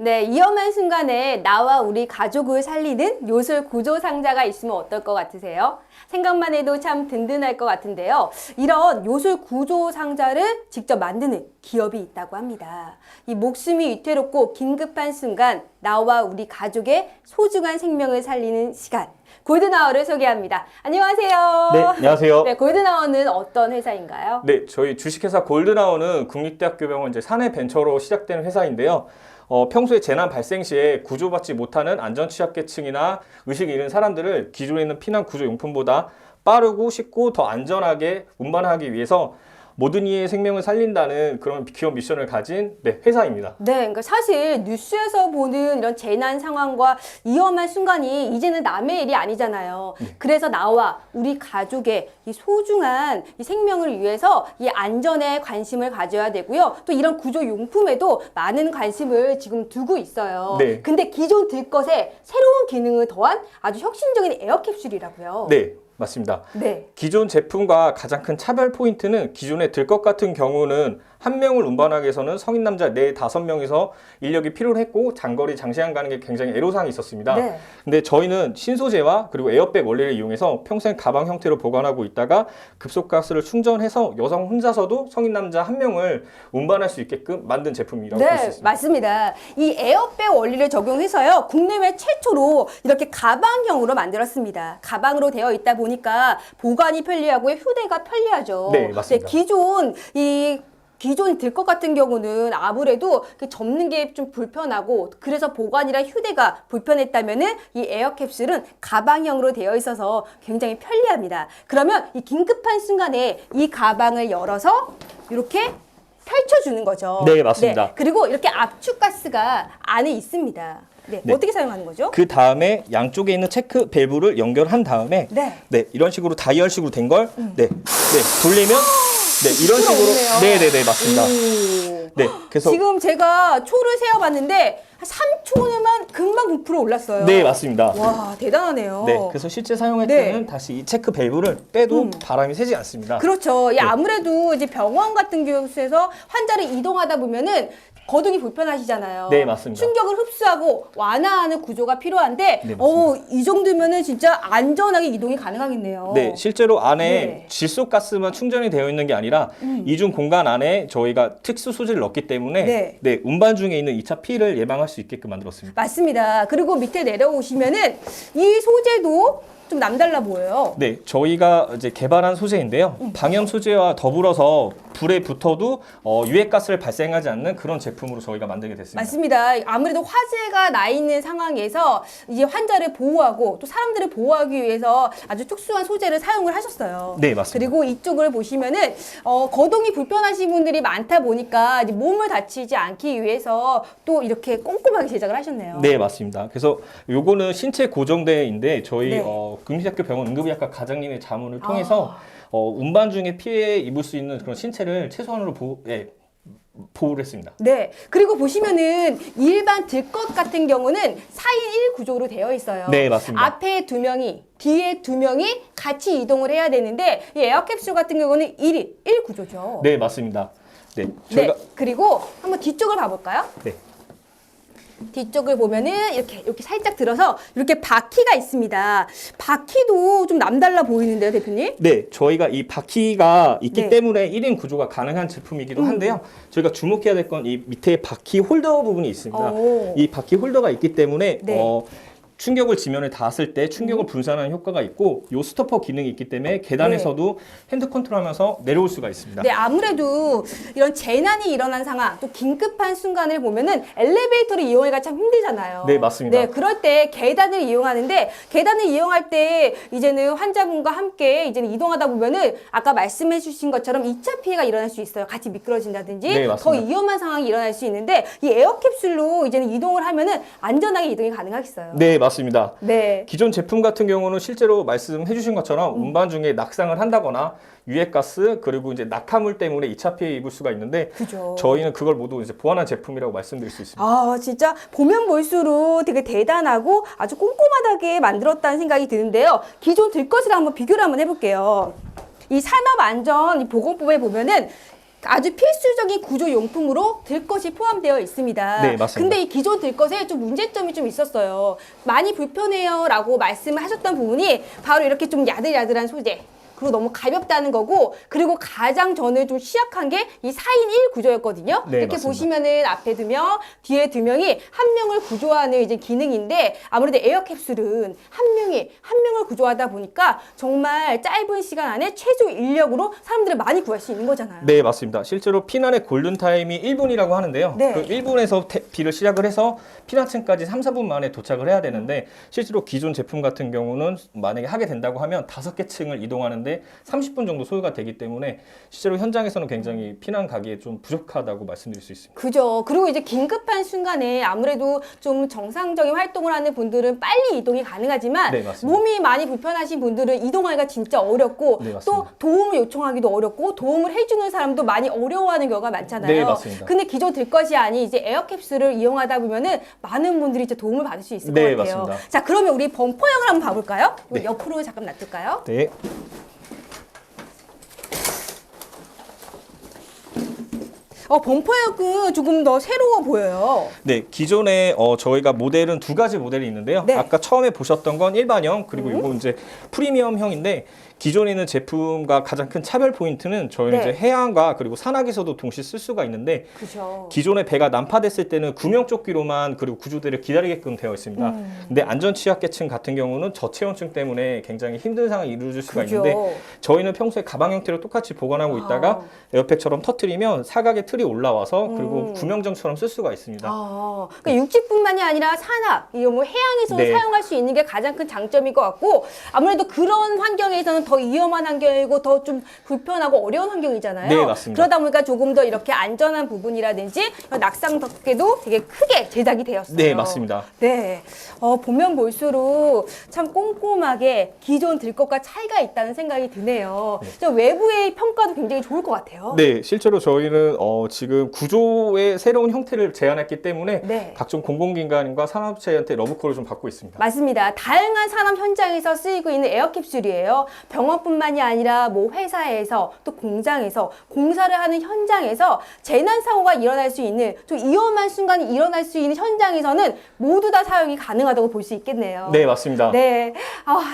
네, 위험한 순간에 나와 우리 가족을 살리는 요술 구조 상자가 있으면 어떨 것 같으세요? 생각만 해도 참 든든할 것 같은데요. 이런 요술 구조 상자를 직접 만드는 기업이 있다고 합니다. 이 목숨이 위태롭고 긴급한 순간 나와 우리 가족의 소중한 생명을 살리는 시간. 골든아워를 소개합니다. 안녕하세요. 네, 안녕하세요. 네, 골든아워는 어떤 회사인가요? 네, 저희 주식회사 골든아워는 국립대학교병원 산해벤처로 시작된 회사인데요. 평소에 재난 발생 시에 구조받지 못하는 안전취약계층이나 의식을 잃은 사람들을 기존에 있는 피난 구조 용품보다 빠르고 쉽고 더 안전하게 운반하기 위해서 모든 이의 생명을 살린다는 그런 기업 미션을 가진 회사입니다. 네, 그러니까 사실 뉴스에서 보는 이런 재난 상황과 위험한 순간이 이제는 남의 일이 아니잖아요. 그래서 나와 우리 가족의 이 소중한 이 생명을 위해서 이 안전에 관심을 가져야 되고요. 또 이런 구조 용품에도 많은 관심을 지금 두고 있어요. 네. 근데 기존 들것에 새로운 기능을 더한 아주 혁신적인 에어캡슐이라고요. 네, 맞습니다. 네. 기존 제품과 가장 큰 차별 포인트는 기존의 들것 같은 경우는 한 명을 운반하기 위해서는 성인 남자 4, 5명이서 인력이 필요했고 장거리 장시간 가는 게 굉장히 애로사항이 있었습니다. 네. 근데 저희는 신소재와 그리고 에어백 원리를 이용해서 평생 가방 형태로 보관하고 있다가 급속가스를 충전해서 여성 혼자서도 성인 남자 1명을 운반할 수 있게끔 만든 제품이라고 볼 수 네, 있습니다. 맞습니다. 이 에어백 원리를 적용해서요, 국내외 최초로 이렇게 가방형으로 만들었습니다. 가방으로 되어 있다 보니까 보관이 편리하고 휴대가 편리하죠. 네, 맞습니다. 기존 들것 같은 경우는 아무래도 접는 게 좀 불편하고 그래서 보관이랑 휴대가 불편했다면은 이 에어캡슐은 가방형으로 되어 있어서 굉장히 편리합니다. 그러면 이 긴급한 순간에 이 가방을 열어서 이렇게 펼쳐주는 거죠. 네, 맞습니다. 그리고 이렇게 압축가스가 안에 있습니다. 네, 네. 어떻게 사용하는 거죠? 그 다음에 양쪽에 있는 체크 밸브를 연결한 다음에 네. 이런 식으로 다이얼식으로 된 걸 돌리면 이런 식으로 들어오네요. 맞습니다. 오. 네, 그래서 지금 제가 초를 세어봤는데 한 3초면 금방 부풀어 올랐어요. 네, 맞습니다. 와, 대단하네요. 네, 그래서 실제 사용할 네. 때는 다시 이 체크 밸브를 빼도 바람이 새지 않습니다. 그렇죠. 아무래도 이제 병원 같은 경우에서 환자를 이동하다 보면은 거동이 불편하시잖아요. 네, 맞습니다. 충격을 흡수하고 완화하는 구조가 필요한데, 네, 맞습니다. 이 정도면은 진짜 안전하게 이동이 가능하겠네요. 네, 실제로 안에 네. 질소가스만 충전이 되어 있는 게 아니라 이중 공간 안에 저희가 특수 소재를 넣기 때문에 운반 중에 있는 2차 피해를 예방할 수 있게끔 만들었습니다. 맞습니다. 그리고 밑에 내려오시면은 이 소재도 좀 남달라 보여요. 네, 저희가 이제 개발한 소재인데요. 방염 소재와 더불어서 불에 붙어도 유해가스를 발생하지 않는 그런 제품으로 저희가 만들게 됐습니다. 맞습니다. 아무래도 화재가 나 있는 상황에서 이제 환자를 보호하고 또 사람들을 보호하기 위해서 아주 특수한 소재를 사용을 하셨어요. 네, 맞습니다. 그리고 이쪽을 보시면은 거동이 불편하신 분들이 많다 보니까 이제 몸을 다치지 않기 위해서 또 이렇게 꼼꼼하게 제작을 하셨네요. 네, 맞습니다. 그래서 요거는 신체 고정대인데 저희 네. 국립대학교 병원 응급의학과 과장님의 자문을 통해서 운반 중에 피해 입을 수 있는 그런 신체를 최소한으로 보호를 했습니다. 네. 그리고 보시면은 일반 들것 같은 경우는 4인 1 구조로 되어 있어요. 네, 맞습니다. 앞에 2명이, 뒤에 2명이 같이 이동을 해야 되는데 이 에어캡슐 같은 경우는 1인 1 구조죠. 네, 맞습니다. 네, 저희가 그리고 한번 뒤쪽을 봐볼까요? 네. 뒤쪽을 보면은 이렇게 살짝 들어서 이렇게 바퀴가 있습니다. 바퀴도 좀 남달라 보이는데요, 대표님? 네, 저희가 이 바퀴가 있기 네. 때문에 1인 구조가 가능한 제품이기도 한데요. 저희가 주목해야 될 건 이 밑에 바퀴 홀더 부분이 있습니다. 오. 이 바퀴 홀더가 있기 때문에 네. 충격을 지면에 닿았을 때 충격을 분산하는 효과가 있고 요 스토퍼 기능이 있기 때문에 계단에서도 핸드 컨트롤하면서 내려올 수가 있습니다. 네, 아무래도 이런 재난이 일어난 상황, 또 긴급한 순간을 보면은 엘리베이터를 이용하기가 참 힘들잖아요. 네, 맞습니다. 네, 그럴 때 계단을 이용하는데 계단을 이용할 때 이제는 환자분과 함께 이제는 이동하다 보면은 아까 말씀해 주신 것처럼 2차 피해가 일어날 수 있어요. 같이 미끄러진다든지 네, 더 맞습니다. 위험한 상황이 일어날 수 있는데 이 에어캡슐로 이제는 이동을 하면은 안전하게 이동이 가능하겠어요. 네, 맞습니다. 네. 기존 제품 같은 경우는 실제로 말씀해 주신 것처럼 운반 중에 낙상을 한다거나 유해가스 그리고 이제 낙하물 때문에 2차 피해 입을 수가 있는데 그죠. 저희는 그걸 모두 이제 보완한 제품이라고 말씀드릴 수 있습니다. 아, 진짜 보면 볼수록 되게 대단하고 아주 꼼꼼하게 만들었다는 생각이 드는데요. 기존 들것이랑 한번 비교를 한번 해볼게요. 이 산업안전보건법에 보면은 아주 필수적인 구조 용품으로 들것이 포함되어 있습니다. 네, 맞습니다. 근데 이 기존 들것에 좀 문제점이 좀 있었어요. 많이 불편해요라고 말씀을 하셨던 부분이 바로 이렇게 좀 야들야들한 소재. 그리고 너무 가볍다는 거고, 그리고 가장 저는 좀 취약한 게 이 4인 1 구조였거든요. 네, 이렇게 맞습니다. 보시면은 앞에 2명, 뒤에 2명이 한 명을 구조하는 이제 기능인데, 아무래도 에어캡슐은 한 명을 구조하다 보니까 정말 짧은 시간 안에 최소 인력으로 사람들을 많이 구할 수 있는 거잖아요. 네, 맞습니다. 실제로 피난의 골든타임이 1분이라고 하는데요. 네. 그 1분에서 비를 시작을 해서 피난층까지 3, 4분 만에 도착을 해야 되는데, 실제로 기존 제품 같은 경우는 만약에 하게 된다고 하면 5개 층을 이동하는데 30분 정도 소요가 되기 때문에 실제로 현장에서는 굉장히 피난 가기에 좀 부족하다고 말씀드릴 수 있습니다. 그죠. 그리고 이제 긴급한 순간에 아무래도 좀 정상적인 활동을 하는 분들은 빨리 이동이 가능하지만 네, 맞습니다. 몸이 많이 불편하신 분들은 이동하기가 진짜 어렵고 네, 또 맞습니다. 도움을 요청하기도 어렵고 도움을 해주는 사람도 많이 어려워하는 경우가 많잖아요. 네, 맞습니다. 근데 기존 들것이 아닌 이제 에어캡슐을 이용하다 보면은 많은 분들이 이제 도움을 받을 수 있을 네, 것 같아요. 맞습니다. 자, 그러면 우리 범퍼형을 한번 봐볼까요? 네. 옆으로 잠깐 놔둘까요? 네. 범퍼형은 조금 더 새로워 보여요. 네, 기존에 저희가 모델은 2가지 모델이 있는데요. 네. 아까 처음에 보셨던 건 일반형, 그리고 이거 이제 프리미엄형인데, 기존에 있는 제품과 가장 큰 차별 포인트는 저희는 네. 이제 해안과 그리고 산악에서도 동시에 쓸 수가 있는데, 그죠. 기존에 배가 난파됐을 때는 구명조끼로만 그리고 구조대를 기다리게끔 되어 있습니다. 근데 안전 취약계층 같은 경우는 저체온증 때문에 굉장히 힘든 상황이 이루어질 수가 그죠. 있는데, 저희는 평소에 가방 형태로 똑같이 보관하고 있다가 에어백처럼 터트리면 사각의 틀이 올라와서 그리고 구명정처럼 쓸 수가 있습니다. 그러니까 육지뿐만이 아니라 산악, 이 뭐 해양에서 네. 사용할 수 있는 게 가장 큰 장점인 것 같고, 아무래도 그런 환경에서는 더 위험한 환경이고 더 좀 불편하고 어려운 환경이잖아요. 네, 맞습니다. 그러다 보니까 조금 더 이렇게 안전한 부분이라든지 낙상 덮개도 되게 크게 제작이 되었어요. 네, 맞습니다. 네, 보면 볼수록 참 꼼꼼하게 기존 들것과 차이가 있다는 생각이 드네요. 좀 외부의 평가도 굉장히 좋을 것 같아요. 네, 실제로 저희는 지금 구조의 새로운 형태를 제안했기 때문에 네. 각종 공공기관과 산업체한테 러브콜을 좀 받고 있습니다. 맞습니다. 다양한 산업 현장에서 쓰이고 있는 에어캡슐이에요. 병원뿐만이 아니라 뭐 회사에서 또 공장에서 공사를 하는 현장에서 재난 사고가 일어날 수 있는 좀 위험한 순간이 일어날 수 있는 현장에서는 모두 다 사용이 가능하다고 볼 수 있겠네요. 네, 맞습니다. 네,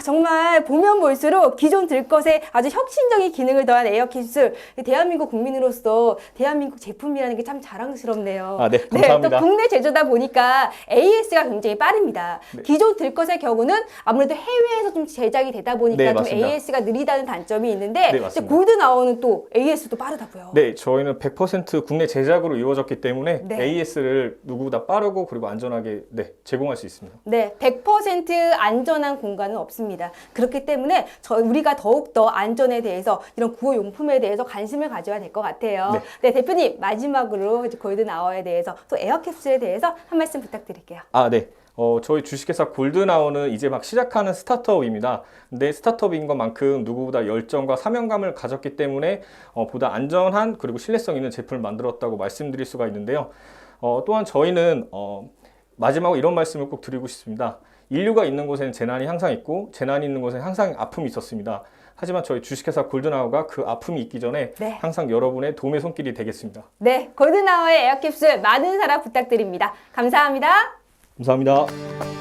정말 보면 볼수록 기존 들것에 아주 혁신적인 기능을 더한 에어캡슐, 대한민국 국민으로서 대한민국 제품이라는 게 참 자랑스럽네요. 네, 감사합니다. 또 국내 제조다 보니까 AS가 굉장히 빠릅니다. 네. 기존 들것의 경우는 아무래도 해외에서 좀 제작이 되다 보니까 네, 좀 맞습니다. AS가 느리다는 단점이 있는데 네, 이제 맞습니다. 골드나워는 또 AS도 빠르다고요. 네, 저희는 100% 국내 제작으로 이루어졌기 때문에 네. AS를 누구보다 빠르고 그리고 안전하게 제공할 수 있습니다. 네, 100% 안전한 공간은 없습니다. 그렇기 때문에 우리가 더욱더 안전에 대해서 이런 구호용품에 대해서 관심을 가져야 될 것 같아요. 네, 대표님 마지막으로 이제 골든아워에 대해서 또 에어캡슐에 대해서 한 말씀 부탁드릴게요. 네. 저희 주식회사 골드나워는 이제 막 시작하는 스타트업입니다. 근데 스타트업인 것만큼 누구보다 열정과 사명감을 가졌기 때문에 보다 안전한 그리고 신뢰성 있는 제품을 만들었다고 말씀드릴 수가 있는데요. 또한 저희는 마지막으로 이런 말씀을 꼭 드리고 싶습니다. 인류가 있는 곳에는 재난이 항상 있고 재난이 있는 곳에는 항상 아픔이 있었습니다. 하지만 저희 주식회사 골든아워가 그 아픔이 있기 전에 네. 항상 여러분의 도움의 손길이 되겠습니다. 네, 골든아워의 에어캡슐 많은 사랑 부탁드립니다. 감사합니다. 감사합니다.